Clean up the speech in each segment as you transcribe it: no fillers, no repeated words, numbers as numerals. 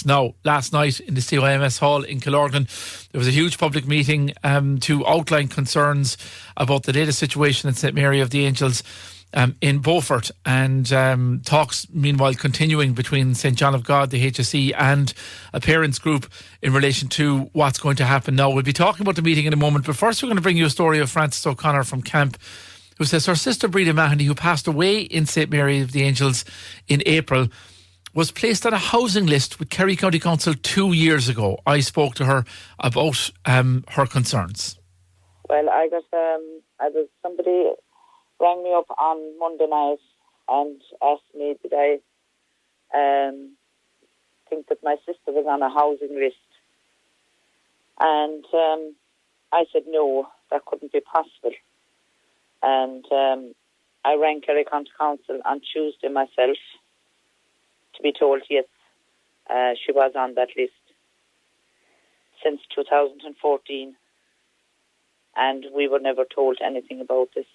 Now, last night in the CYMS Hall in Killorglin, there was a huge public meeting to outline concerns about the latest situation at St Mary of the Angels in Beaufort, and talks meanwhile continuing between St John of God, the HSE, and a parents group in relation to what's going to happen now. We'll be talking about the meeting in a moment, but first we're going to bring you a story of Frances O'Connor from Camp, who says her sister Breda Mahoney, who passed away in St Mary of the Angels in April, was placed on a housing list with Kerry County Council 2 years ago. I spoke to her about her concerns. Well, somebody rang me up on Monday night and asked me did I think that my sister was on a housing list. And I said no, that couldn't be possible. And I rang Kerry County Council on Tuesday myself to be told, yes, she was on that list since 2014. And we were never told anything about this.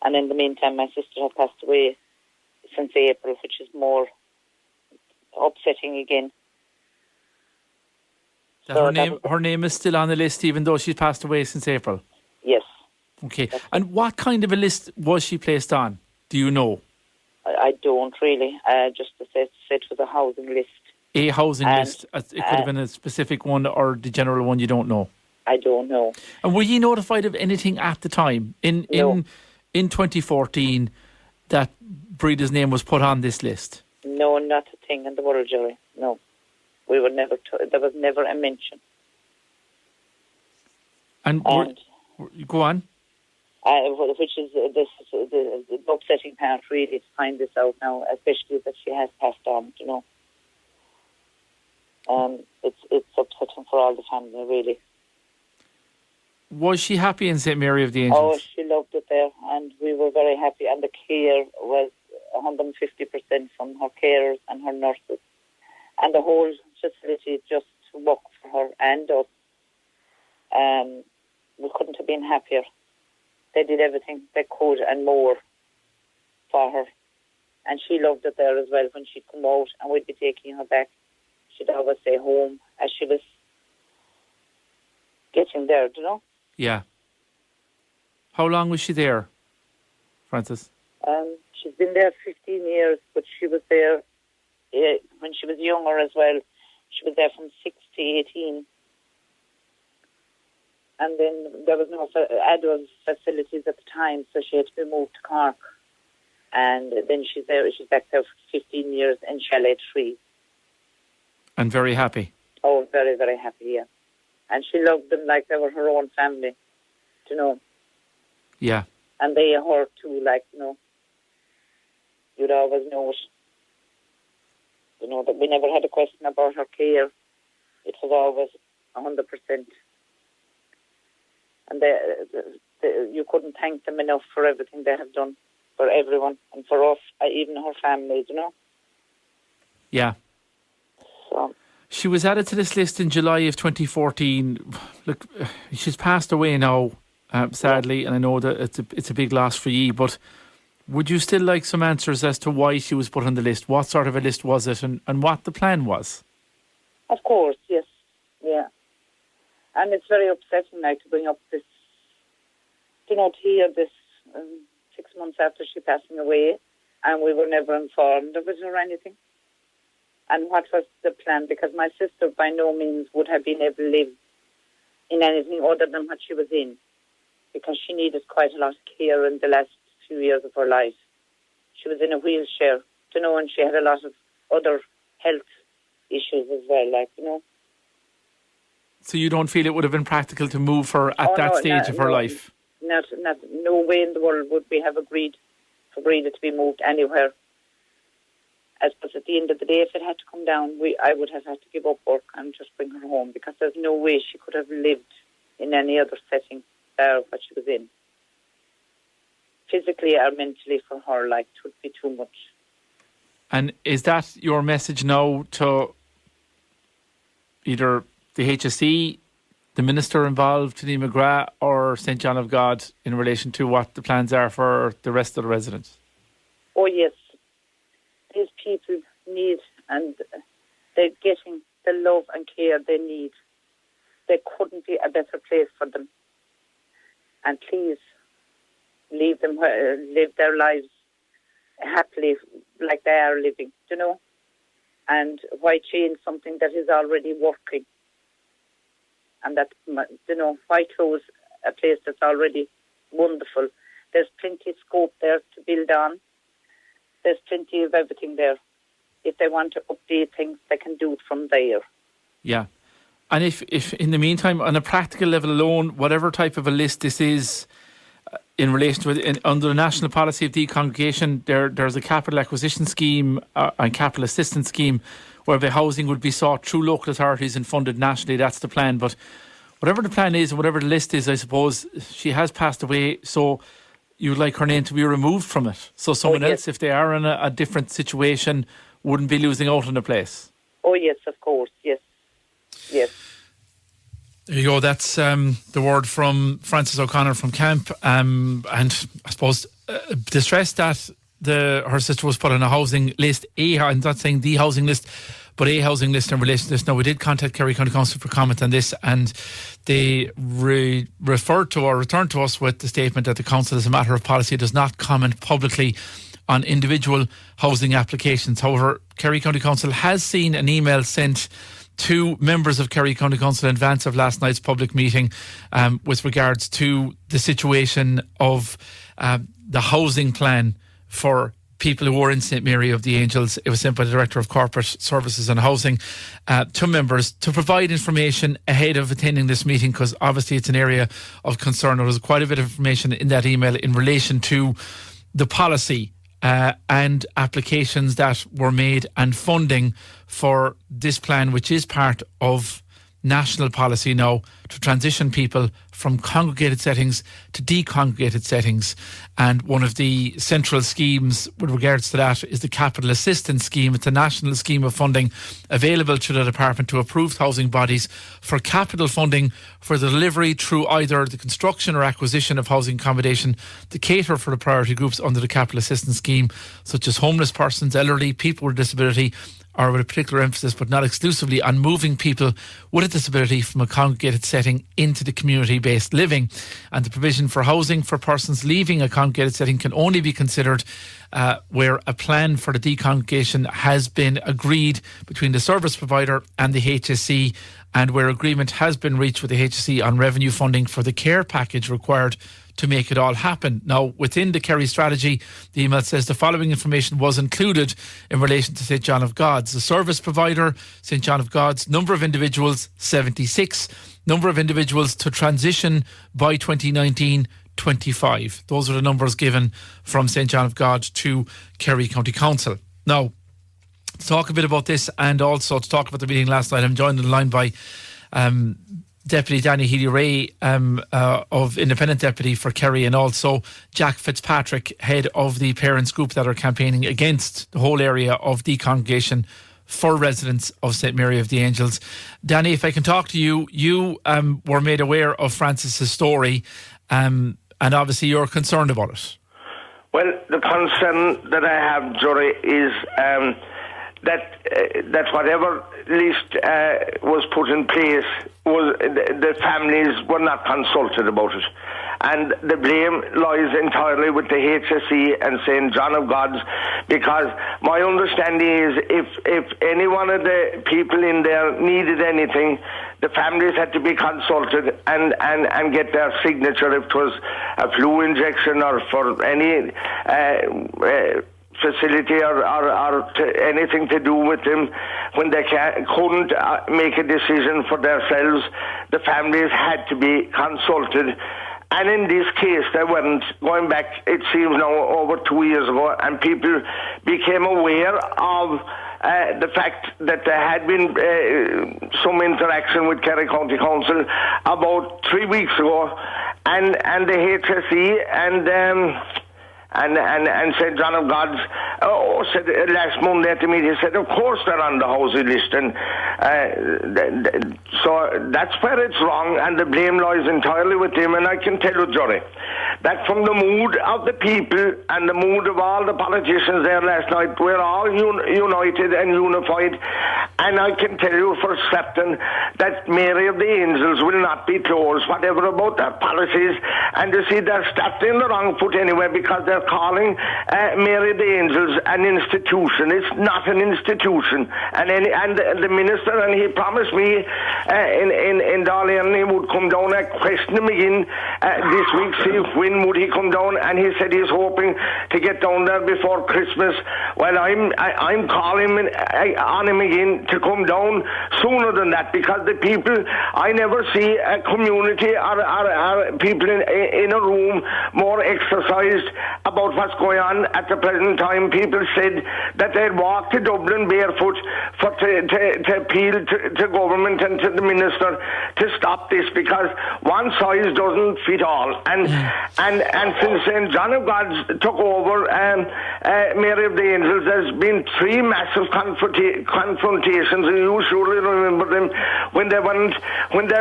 And in the meantime, my sister had passed away since April, which is more upsetting again. So her name is still on the list even though she's passed away since April? Yes. Okay. And what kind of a list was she placed on? Do you know? I don't really. Just to say it was a housing list. A housing list? It could have been a specific one or the general one, you don't know? I don't know. And were you notified of anything at the time in 2014 that Breda's name was put on this list? No, not a thing in the world, Jerry. No. We were never there was never a mention. And go on. Which is the upsetting part, really, to find this out now, especially that she has passed on, you know. It's upsetting for all the family, really. Was she happy in St Mary of the Angels? Oh, she loved it there, and we were very happy, and the care was 150% from her carers and her nurses. And the whole facility just worked for her and us. We couldn't have been happier. They did everything they could and more for her. And she loved it there as well. When she'd come out and we'd be taking her back, she'd always say home as she was getting there, you know? Yeah. How long was she there, Frances? She's been there 15 years, but she was there when she was younger as well. She was there from 6 to 18. And then there was no adult facilities at the time, so she had to be moved to Cork. And then she's back there for 15 years in Chalet 3. And very happy? Oh, very, very happy, yeah. And she loved them like they were her own family, you know. Yeah. And they her too, like, you know. You'd always know it. You know, that we never had a question about her care. It was always 100%. And you couldn't thank them enough for everything they have done for everyone and for us, even her family, you know. Yeah. So she was added to this list in July of 2014. Look, she's passed away now, sadly, and I know that it's a big loss for you, but would you still like some answers as to why she was put on the list? What sort of a list was it and what the plan was? Of course, yes. Yeah. And it's very upsetting now to bring up this, you know, to hear this 6 months after she passing away, and we were never informed of it or anything. And what was the plan? Because my sister by no means would have been able to live in anything other than what she was in, because she needed quite a lot of care in the last few years of her life. She was in a wheelchair, you know, and she had a lot of other health issues as well, like, you know. So you don't feel it would have been practical to move her at that stage of her life? No way in the world would we have agreed for Breda to be moved anywhere. As but at the end of the day, if it had to come down, I would have had to give up work and just bring her home, because there's no way she could have lived in any other setting there what she was in. Physically or mentally for her, like, it would be too much. And is that your message now to either the HSE, the minister involved, Denise McGrath, or St John of God in relation to what the plans are for the rest of the residents? Oh yes, these people need, and They're getting the love and care they need. There couldn't be a better place for them. And please, leave them live their lives happily like they are living, And why change something that is already working? And that, why close a place that's already wonderful? There's plenty of scope there to build on. There's plenty of everything there. If they want to update things, they can do it from there. Yeah. And if in the meantime, on a practical level alone, whatever type of a list this is, in relation to it, under the National Policy of Decongregation, there's a capital acquisition scheme and capital assistance scheme whereby housing would be sought through local authorities and funded nationally. That's the plan. But whatever the plan is, and whatever the list is, I suppose, she has passed away, so you'd like her name to be removed from it. So someone else, if they are in a different situation, wouldn't be losing out on the place. Oh, yes, of course, yes. Yes. There you go. That's the word from Frances O'Connor from Camp. And I suppose distressed that her sister was put on a housing list. I'm not saying the housing list, but a housing list in relation to this. Now, we did contact Kerry County Council for comment on this, and they returned to us with the statement that the council, as a matter of policy, does not comment publicly on individual housing applications. However, Kerry County Council has seen an email sent to members of Kerry County Council in advance of last night's public meeting with regards to the situation of the housing plan for people who were in St Mary of the Angels. It was sent by the Director of Corporate Services and Housing to members to provide information ahead of attending this meeting, because obviously it's an area of concern. There was quite a bit of information in that email in relation to the policy and applications that were made and funding for this plan, which is part of national policy now to transition people from congregated settings to decongregated settings. And one of the central schemes with regards to that is the capital assistance scheme. It's a national scheme of funding available to the department to approved housing bodies for capital funding for the delivery through either the construction or acquisition of housing accommodation to cater for the priority groups under the capital assistance scheme, such as homeless persons, elderly, people with disability, or with a particular emphasis, but not exclusively, on moving people with a disability from a congregated setting into the community-based living. And the provision for housing for persons leaving a congregated setting can only be considered where a plan for the decongregation has been agreed between the service provider and the HSE, and where agreement has been reached with the HSE on revenue funding for the care package required to make it all happen. Now, within the Kerry strategy, the email says the following information was included in relation to St John of God's. The service provider, St John of God's, number of individuals, 76. Number of individuals to transition by 2019, 25. Those are the numbers given from St John of God to Kerry County Council. Now, to talk a bit about this and also to talk about the meeting last night, I'm joined on the line by Deputy Danny Healy-Ray of Independent Deputy for Kerry, and also Jack Fitzpatrick, head of the parents group that are campaigning against the whole area of decongregation for residents of St Mary of the Angels. Danny, if I can talk to you, you were made aware of Frances's story, and obviously you're concerned about it. Well, the concern that I have, Jory, is that whatever list was put in place, the families were not consulted about it. And the blame lies entirely with the HSE and St John of God's, because my understanding is if any one of the people in there needed anything, the families had to be consulted and get their signature if it was a flu injection or for any facility or anything to do with them. When they couldn't make a decision for themselves, the families had to be consulted. And in this case, they weren't. Going back, it seems now over 2 years ago, and people became aware of the fact that there had been some interaction with Kerry County Council about 3 weeks ago, and the HSE and St John of God's said last Monday at the meeting, said of course they're on the housing list, and so that's where it's wrong, and the blame lies entirely with him. And I can tell you, Jory, that from the mood of the people and the mood of all the politicians there last night, we're all united and unified. And I can tell you for certain that Mary of the Angels will not be closed, whatever about their policies. And you see, they're starting the wrong foot anyway, because they're calling Mary of the Angels an institution. It's not an institution. And the minister, and he promised me in Darlene he would come down. I questioned him again this week, see when would he come down, and he said he's hoping to get down there before Christmas. Well, I'm calling on him again to come down sooner than that, because the people, I never see a community or people in a room more exercised about what's going on at the present time. People said that they'd walk to Dublin barefoot to appeal to government and to the minister to stop this, because one size doesn't fit all. And since John of God took over Mary of the Angels, there's been 3 massive confrontations, and you surely remember them, when they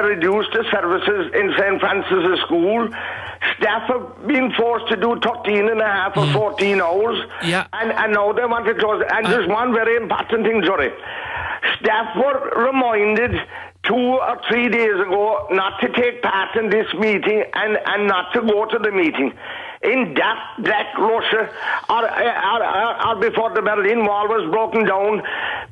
reduced the services in St. Francis' School. Staff have been forced to do 13 and a half or 14 hours, and now they want to close. And there's one very important thing, Jory. Staff were reminded 2 or 3 days ago not to take part in this meeting and not to go to the meeting. In that Black Russia, or before the Berlin Wall was broken down,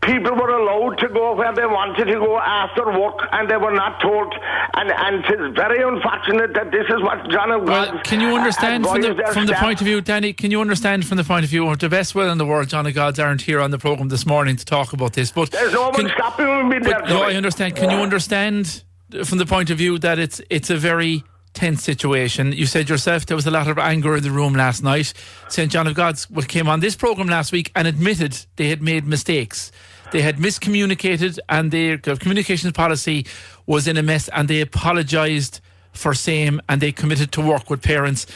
people were allowed to go where they wanted to go after work, and they were not told. And it's very unfortunate that this is what John of God... Well, can you understand from the point of view, Danny, can you understand from the point of view of the best will in the world, John of Gods aren't here on the programme this morning to talk about this, but... There's no one stopping me there. No, I understand. Can you understand from the point of view that it's a very tense situation? You said yourself there was a lot of anger in the room last night. St. John of God's came on this programme last week and admitted they had made mistakes. They had miscommunicated, and their communications policy was in a mess, and they apologised for same, and they committed to work with parents.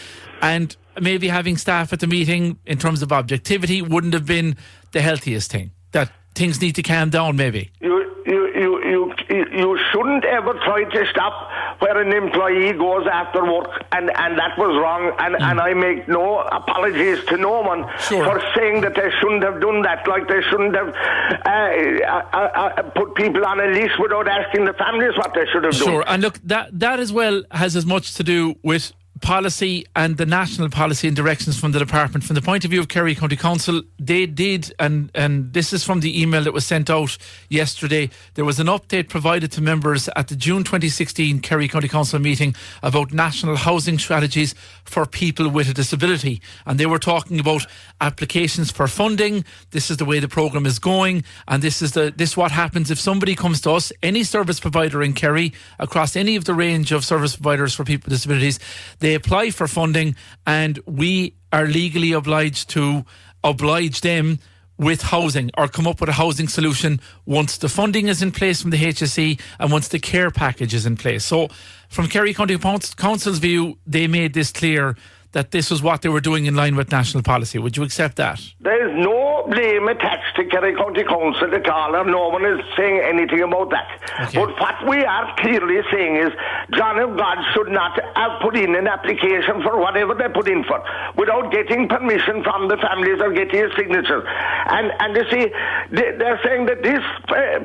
And maybe having staff at the meeting in terms of objectivity wouldn't have been the healthiest thing. That things need to calm down, maybe. You shouldn't ever try to stop where an employee goes after work, and that was wrong, and I make no apologies to no one for saying that they shouldn't have done that, like they shouldn't have put people on a list without asking the families what they should have done. Sure, and look, that as well has as much to do with policy and the national policy and directions from the department. From the point of view of Kerry County Council, they did, and this is from the email that was sent out yesterday, there was an update provided to members at the June 2016 Kerry County Council meeting about national housing strategies for people with a disability, and they were talking about applications for funding. This is the way the programme is going, and this is what happens if somebody comes to us, any service provider in Kerry, across any of the range of service providers for people with disabilities. They apply for funding, and we are legally obliged to oblige them with housing, or come up with a housing solution once the funding is in place from the HSE and once the care package is in place. So from Kerry County Council's view, they made this clear that this was what they were doing in line with national policy. Would you accept that? There is no blame attached to Kerry County Council at all, and no one is saying anything about that. Okay. But what we are clearly saying is John of God should not have put in an application for whatever they put in for without getting permission from the families or getting a signature. And you see, they're saying that this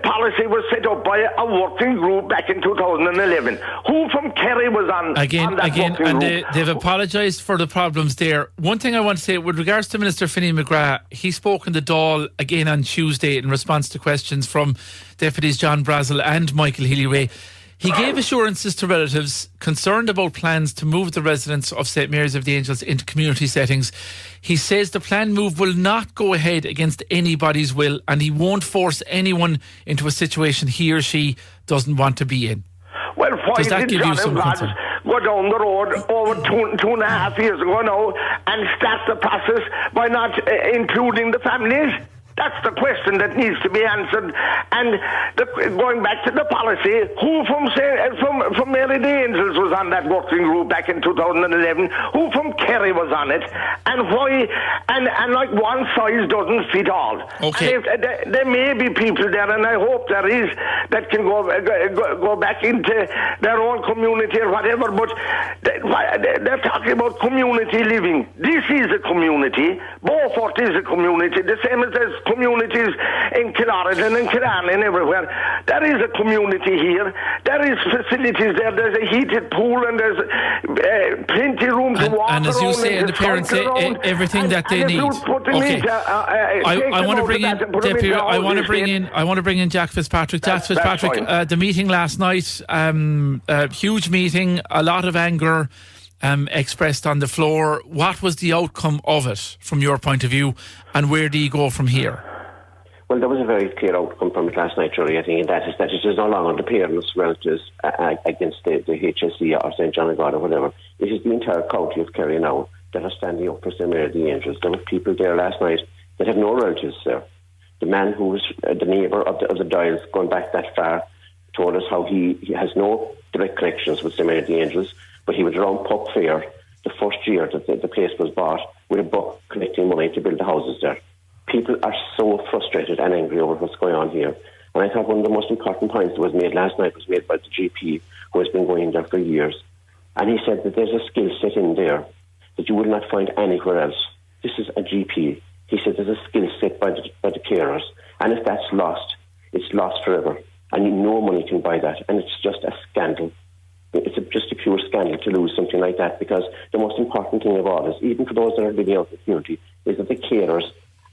policy was set up by a working group back in 2011. Who from Kerry was on that working group? They've apologised for the problems there. One thing I want to say with regards to Minister Finney McGrath, he spoke in the Dáil again on Tuesday in response to questions from Deputies John Brazel and Michael Healy-Way. He gave assurances to relatives concerned about plans to move the residents of St. Mary's of the Angels into community settings. He says the planned move will not go ahead against anybody's will, and he won't force anyone into a situation he or she doesn't want to be in. Well, why did John Gods go down the road over two and a half years ago now and start the process by not including the families? That's the question that needs to be answered. And going back to the policy, who from Mary the Angels was on that working group back in 2011? Who from Kerry was on it? And why? And like one size doesn't fit all. Okay. And there may be people there, and I hope there is, that can go back into their own community or whatever. But they're talking about community living. This is a community. Beaufort is a community. The same as there's communities in Killorglin and Killarney and everywhere. There is a community here. There is facilities there. There's a heated pool and there's plenty room to walk around. And as you say, and the parents say everything that they need. Okay. I want to bring in Deputy. I want to bring in Jack Fitzpatrick. Jack Fitzpatrick. The meeting last night. Huge meeting. A lot of anger expressed on the floor. What was the outcome of it from your point of view, and where do you go from here? Well, there was a very clear outcome from it last night, Jerry. I think, and that is that it is no longer the parents' relatives against the HSE or St. John of God or whatever. It is the entire county of Kerry now that are standing up for St. Mary the Angels. There were people there last night that have no relatives there. The man who was the neighbour of the Dials, going back that far, told us how he has no direct connections with St. Mary the Angels, but he was around Puck Fair the first year that the place was bought with a buck collecting money to build the houses there. People are so frustrated and angry over what's going on here. And I thought one of the most important points that was made last night was made by the GP, who has been going there for years. And he said that there's a skill set in there that you will not find anywhere else. This is a GP. He said there's a skill set by the carers. And if that's lost, it's lost forever. And no money can buy that. And it's just a scandal. It's just a pure scandal to lose something like that, because the most important thing of all is, even for those that are living out in the community, is that the carers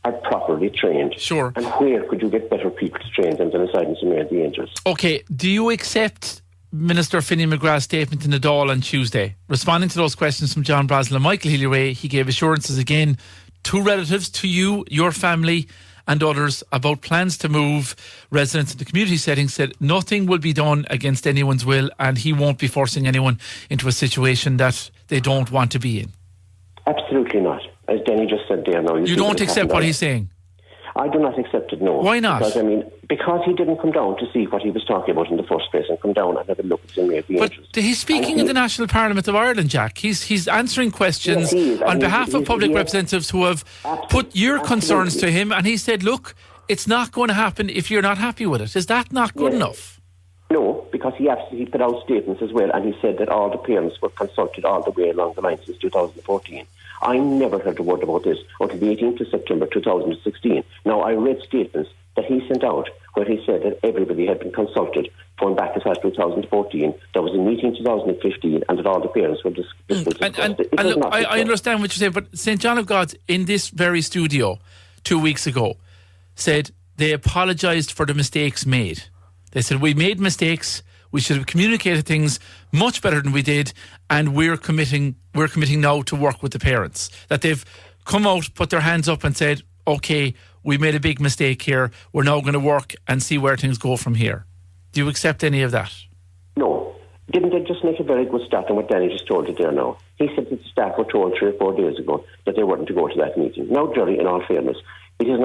are properly trained. Sure. And where could you get better people to train them than inside in St. Mary the Angels? Okay. Do you accept Minister Finney McGrath's statement in the Dáil on Tuesday? Responding to those questions from John Brasel and Michael Healy-Rae, he gave assurances again to relatives, to you, your family and others, about plans to move residents into community settings. Said nothing will be done against anyone's will, and he won't be forcing anyone into a situation that they don't want to be in. Absolutely not. As Denny just said there now. You don't accept what he's saying? I do not accept it, no. Why not? Because he didn't come down to see what he was talking about in the first place and come down and have a look at St. Mary the Angels. But he's speaking in the National Parliament of Ireland, Jack. He's answering questions on behalf of public representatives who have put your concerns to him, and he said, look, it's not going to happen if you're not happy with it. Is that not good enough? No, because he put out statements as well, and he said that all the parents were consulted all the way along the line since 2014. I never heard a word about this until the 18th of September 2016. Now, I read statements that he sent out where he said that everybody had been consulted going back as far as 2014. There was a meeting in 2015 and that all the parents were discussed. I understand what you're saying, but St. John of God's in this very studio 2 weeks ago said they apologised for the mistakes made. They said, we made mistakes, we should have communicated things much better than we did, and we're committing now to work with the parents. That they've come out, put their hands up and said, okay, we made a big mistake here, we're now going to work and see where things go from here. Do you accept any of that? No. Didn't they just make a very good start on what Danny just told you there now? He said that the staff were told 3 or 4 days ago that they weren't to go to that meeting. Now, Jerry, in all fairness, it is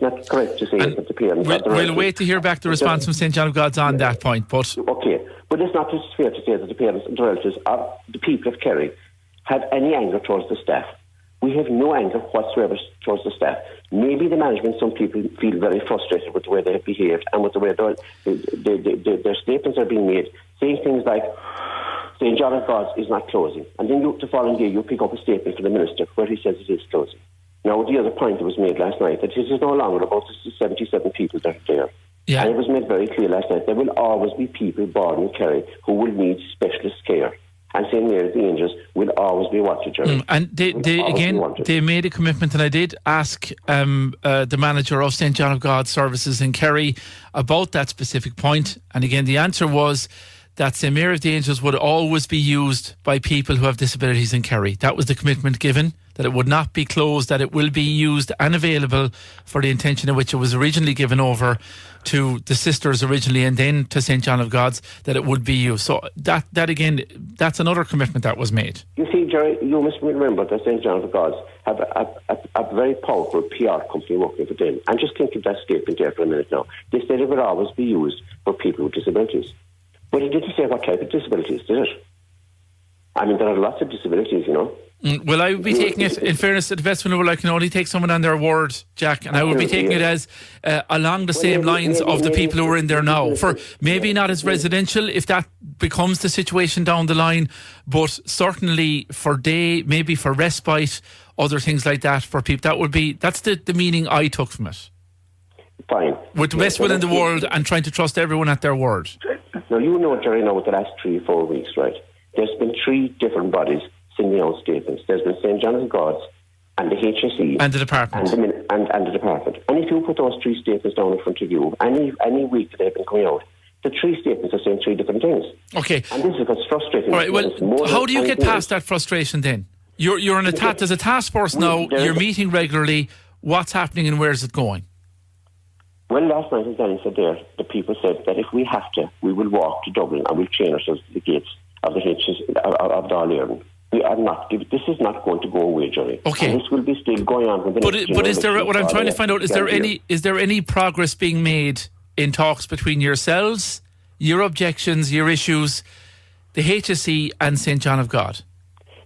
not correct to say that the parents... We'll wait to hear back the response from St. John of God's on that point, but... Okay, but it's not just fair to say that the parents and the relatives or the people of Kerry have any anger towards the staff. We have no anger whatsoever towards the staff. Maybe the management, some people feel very frustrated with the way they have behaved and with the way their statements are being made, saying things like, St. John of God's is not closing. And then the following day you pick up a statement from the minister where he says it is closing. Now, the other point that was made last night, that it is no longer about the 77 people that are there. Yeah. And it was made very clear last night, there will always be people born in Kerry who will need specialist care. And St. Mary the Angels will always be watched, Jerry. And they made a commitment, and I did ask the manager of St. John of God Services in Kerry about that specific point. And again, the answer was that St. Mary of the Angels would always be used by people who have disabilities in Kerry. That was the commitment given, that it would not be closed, that it will be used and available for the intention in which it was originally given over to the sisters originally and then to St. John of God's, that it would be used. So that again, that's another commitment that was made. You see, Jerry, you must remember that St. John of God's have a very powerful PR company working for them. And just think of that statement there for a minute now. They said it would always be used for people with disabilities. But it didn't say what type of disabilities, did it? I mean, there are lots of disabilities, you know. Well, I would be taking it, in fairness to the best one, I can only take someone on their word, Jack, and I would be taking it as along the same lines of the people who are in there now. For maybe not as residential, if that becomes the situation down the line, but certainly for day, maybe for respite, other things like that for people. That's the meaning I took from it. Fine. With the best will in the world and trying to trust everyone at their word. Now, you know, Jerry, now with the last 3 or 4 weeks, right? There's been 3 different bodies sending out statements. There's been St. John of God's and the HSE. And the department. And the department. And if you put those 3 statements down in front of you, any week that they've been coming out, the 3 statements are saying 3 different things. Okay. And this is what's frustrating. All right, well, how do you get past that frustration then? You're in there's a task force now, you're meeting regularly. What's happening and where's it going? Well, last night, as Danny said there, the people said that if we have to, we will walk to Dublin and we'll chain ourselves to the gates of the of Darlaren. We are not. This is not going to go away, Jerry. Okay. And this will be still going on. But is there? What I'm trying to find out is there any progress being made in talks between yourselves, your objections, your issues, the HSE, and St. John of God?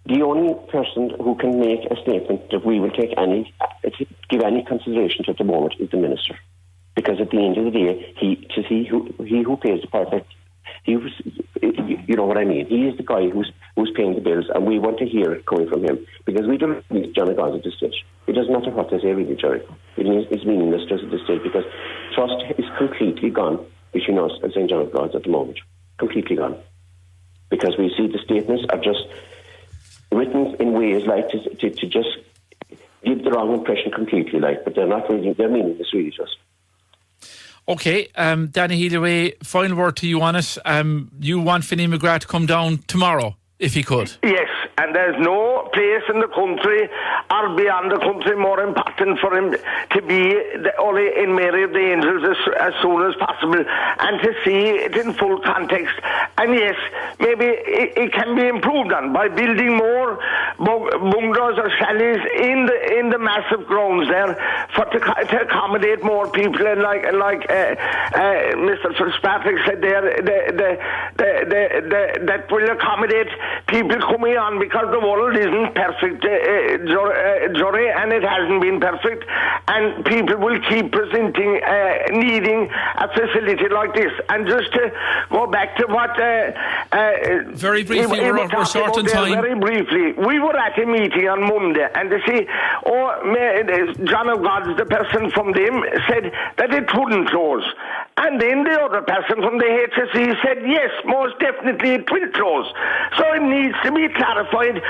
The only person who can make a statement that we will take give any consideration to at the moment is the minister, because at the end of the day, he who pays the price. You know what I mean. He is the guy who's paying the bills, and we want to hear it coming from him, because we don't need John of God at this stage. It doesn't matter what they say, really, Jerry. It's meaningless just at this stage, because trust is completely gone between us and St. John of God at the moment. Completely gone. Because we see the statements are just written in ways like to just give the wrong impression completely, but they're not really, they're meaningless, really, just. Okay, Danny Healy, final word to you on it. You want Finney McGrath to come down tomorrow, if he could? Yes, and there's no place in the country or beyond the country more important for him to be only in Mary of the Angels as soon as possible, and to see it in full context. And yes, maybe it can be improved on by building more bungalows or chalets in the massive grounds there to accommodate more people. And like Mr. Fitzpatrick said there, that will accommodate people coming on, because the world isn't perfect, Jory, and it hasn't been perfect, and people will keep presenting needing a facility like this. And just to go back to what very briefly, we're short on time. Very briefly, we were at a meeting on Monday, and they say, John of God, the person from them, said that it wouldn't close. And then the other person from the HSE said, yes, most definitely it will close. So it needs to be clarified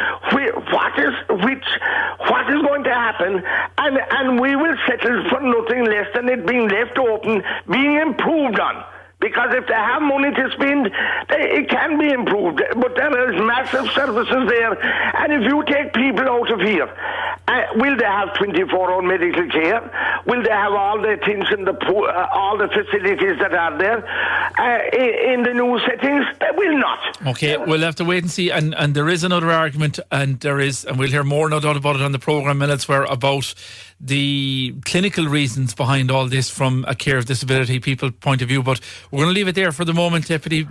what is going to happen, and we will settle for nothing less than it being left open, being improved on. Because if they have money to spend, it can be improved. But there is massive services there. And if you take people out of here, will they have 24-hour medical care? Will they have all the things in the all the facilities that are there in the new settings? They will not. Okay, we'll have to wait and see. And there is another argument, and we'll hear more, no doubt about it, on the programme and elsewhere, about the clinical reasons behind all this from a care of disability people point of view. But we're going to leave it there for the moment. Deputy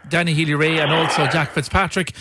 Danny Healy-Rae and also Jack Fitzpatrick.